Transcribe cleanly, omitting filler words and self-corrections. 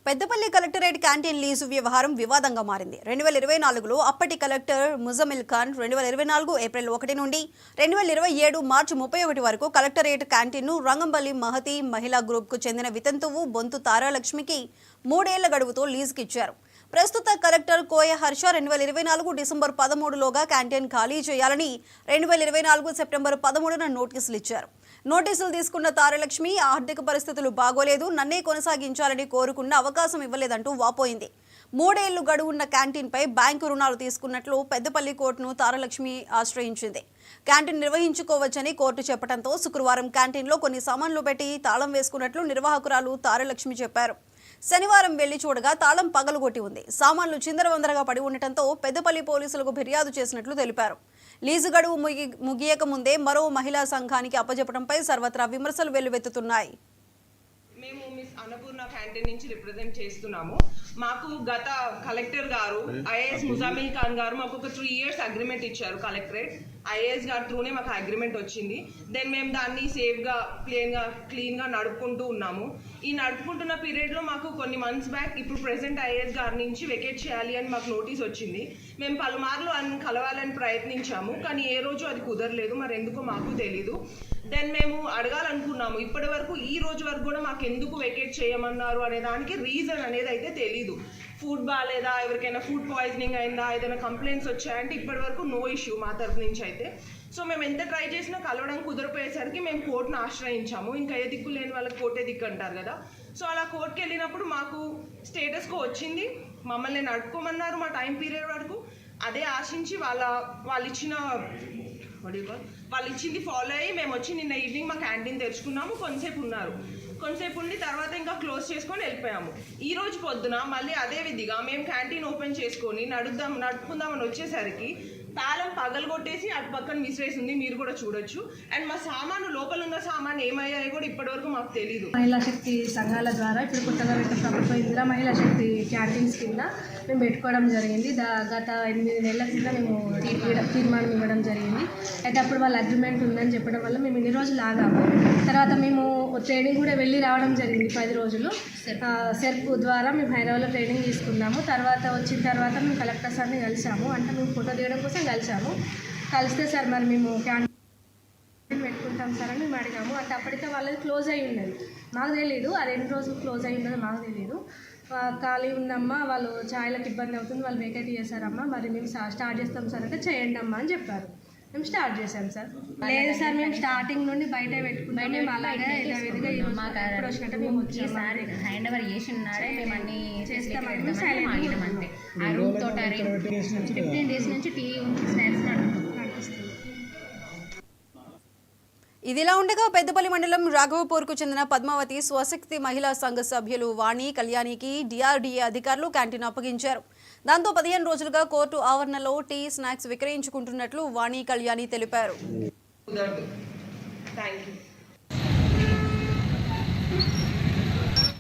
Peddapalli collectorate canteen lease వ్యవహారం వివాదంగా మారింది. 2024లో అప్పటి కలెక్టర్ ముజమిల్ ఖాన్ 2024 ఏప్రిల్ 1 నుండి 2027 మార్చి 31 వరకు కలెక్టరేట్ క్యాంటీన్ను రంగంపల్లి మహతి మహిళా గ్రూప్కు చెందిన వితంతువు బొంతు తారాలక్ష్మికి 3 ఏళ్ల గడువుతో లీజుకి ఇచ్చారు. ప్రస్తుత కలెక్టర్ కోయ హర్ష 2024 డిసెంబర్ 13లోగా క్యాంటీన్ ఖాళీ చేయాలని 2024 సెప్టెంబర్ 13న నోటీసులు ఇచ్చారు. నోటీసులు తీసుకున్న తారలక్ష్మి ఆర్థిక పరిస్థితులు బాగోలేదు, నన్నే కొనసాగించాలని కోరుకున్న అవకాశం ఇవ్వలేదంటూ వాపోయింది. 3 ఏళ్లు గడువున్న క్యాంటీన్పై బ్యాంకు రుణాలు తీసుకున్నట్లు పెద్దపల్లి కోర్టును తారలక్ష్మి ఆశ్రయించింది. క్యాంటీన్ నిర్వహించుకోవచ్చని కోర్టు చెప్పడంతో శుక్రవారం క్యాంటీన్లో కొన్ని సామాన్లు పెట్టి తాళం వేసుకున్నట్లు నిర్వాహకురాలు తారలక్ష్మి చెప్పారు. శనివారం వెళ్లి చూడగా తాళం పగలగొట్టి ఉంది. సామాన్లు చిందరవందరగా పడి ఉండటంతో పెద్దపల్లి పోలీసులకు ఫిర్యాదు చేసినట్లు తెలిపారు. లీజు గడువు ముగియక ముందే మరో మహిళా సంఘానికి అప్పజెప్పడంపై సర్వత్రా విమర్శలు వెల్లువెత్తుతున్నాయి. మేము మిస్ అన్నపూర్ణ క్యాంటీన్ నుంచి రిప్రజెంట్ చేస్తున్నాము. మాకు గత కలెక్టర్ గారు ఐఏఎస్ ముజామిల్ ఖాన్ గారు మాకు ఒక 3 years అగ్రిమెంట్ ఇచ్చారు. కలెక్టరేట్ ఐఏఎస్ గారి త్రూనే మాకు అగ్రిమెంట్ వచ్చింది. దెన్ మేము దాన్ని సేఫ్గా క్లీన్గా నడుపుకుంటూ ఉన్నాము. ఈ నడుపుకుంటున్న పీరియడ్లో మాకు కొన్ని మంత్స్ బ్యాక్ ఇప్పుడు ప్రెసెంట్ ఐఏఎస్ గారి నుంచి వెకేట్ చేయాలి అని మాకు నోటీస్ వచ్చింది. మేము పలుమార్లు కలవాలని ప్రయత్నించాము, కానీ ఏ రోజు అది కుదరలేదు. మరి ఎందుకో మాకు తెలీదు. దెన్ మేము అడగాలనుకున్నాము, ఇప్పటి వరకు ఈ రోజు వరకు కూడా మాకు ఎందుకు వెకేట్ చేయమన్నారు అనే దానికి రీజన్ అనేది అయితే తెలీదు. ఫుడ్ బాగాలేదా, ఎవరికైనా ఫుడ్ పాయిజనింగ్ అయిందా, ఏదైనా కంప్లైంట్స్ వచ్చాయంటే ఇప్పటి వరకు నో ఇష్యూ మా తరఫు నుంచి అయితే. సో మేము ఎంత ట్రై చేసినా కలవడం కుదిరిపోయేసరికి మేము కోర్టును ఆశ్రయించాము. ఇంకా ఏ దిక్కు లేని వాళ్ళకి కోర్టే దిక్కు అంటారు కదా. సో అలా కోర్టుకి వెళ్ళినప్పుడు మాకు స్టేటస్కో వచ్చింది, మమ్మల్ని నడుపుకోమన్నారు మా టైం పీరియడ్ వరకు. అదే ఆశించి వాళ్ళు ఇచ్చింది ఫాలో అయ్యి మేము వచ్చి నిన్న ఈవినింగ్ మా క్యాంటీన్ తెరుచుకున్నాము. కొంతసేపు ఉన్నారు, కొంతసేపు ఉండి తర్వాత ఇంకా క్లోజ్ చేసుకొని వెళ్ళిపోయాము. ఈ రోజు పొద్దున మళ్ళీ అదే విధిగా మేము క్యాంటీన్ ఓపెన్ చేసుకొని నడుపుకుందామని వచ్చేసరికి తాళం పగలగొట్టేసి అటు పక్కన విసిరేసింది. మీరు కూడా చూడొచ్చు. అండ్ మా సామాను లోపల ఉన్న సామాను ఏమయ్యాయో కూడా ఇప్పటివరకు మాకు తెలీదు. మహిళా శక్తి సంఘాల ద్వారా ఇప్పుడు కొత్తగా పెట్టిన ప్రభుత్వ ఇందిరా మహిళా శక్తి క్యాంటీన్స్ కింద మేము పెట్టుకోవడం జరిగింది. గత 8 నెలల కింద మేము తీర్మానం ఇవ్వడం జరిగింది. అయితే అప్పుడు వాళ్ళ అగ్రిమెంట్ ఉందని చెప్పడం వల్ల మేము ఇన్ని రోజులు ఆగాము. తర్వాత మేము ట్రైనింగ్ కూడా వెళ్ళి రావడం జరిగింది 10 రోజులు. సెర్ప్ ద్వారా మేము హైదరాబాద్లో ట్రైనింగ్ తీసుకున్నాము. తర్వాత వచ్చిన తర్వాత మేము కలెక్టర్ సార్ని కలిసాము. అంటే మేము ఫోటో తీయడం కోసం కలిసాము. కలిస్తే సార్ మరి మేము క్యాంటీన్ పెట్టుకుంటాం సార్ అని మేము అడిగాము. అంటే అప్పటికే వాళ్ళది క్లోజ్ అయ్యి ఉన్నది, మాకు తెలియదు. అది ఎన్ని రోజులు క్లోజ్ అయ్యి ఉన్నదో మాకు తెలియదు. ఖాళీ ఉందమ్మా, వాళ్ళు ఛాయలకు ఇబ్బంది అవుతుంది, వాళ్ళు వేకేట్ చేశారమ్మా, మరి మేము స్టార్ట్ చేస్తాం సార్ అంటే చేయండి అమ్మా అని చెప్పారు. మేము స్టార్ట్ చేసాం సార్. లేదు సార్, మేము స్టార్టింగ్ నుండి బయట పెట్టుకున్నాం. మేము అలాగే విధిగా ఇప్పుడు వచ్చినట్టు మేము వచ్చి సార్ హ్యాండ్ ఓవర్ చేసి ఉన్నాడే మేము అన్ని చేస్తామంటే అంతే. ఆ రూమ్ తోట 15 days నుంచి టీ స్నాక్స్ నడుస్తుంది. ఇదిలా ఉండగా పెద్దపల్లి మండలం రాఘవపూర్కు చెందిన పద్మావతి స్వశక్తి మహిళా సంఘ సభ్యులు వాణి కళ్యాణికి డిఆర్డీఏ అధికారులు క్యాంటీన్ అప్పగించారు. దాంతో 15 రోజులుగా కోర్టు ఆవరణలో టీ స్నాక్స్ విక్రయించుకుంటున్నట్లు వాణి కళ్యాణి తెలిపారు.